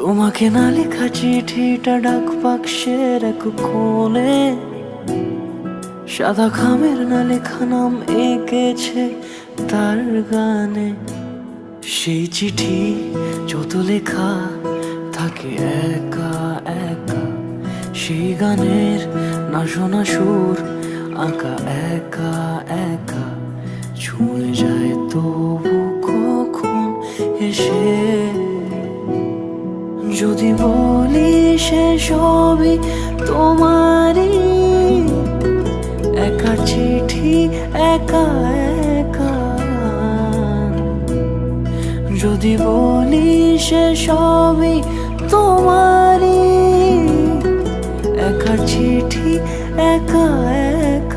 তোমাকে না লেখা চিঠিটা ডাক বাক্সের এক কোণে, সাদা খামের না লেখা নাম এঁকেছে তার গানে। সেই চিঠি যত লেখা থাকে একা একা, সেই গানের না শোনা সুর আঁকা একা একা, ছুঁয়ে যায় তবু কখন এসে। যদি বলি সে সবই তোমারই, একা চিঠি একা একা। যদি বলি সে সবই তোমারই, একা চিঠি একা একা।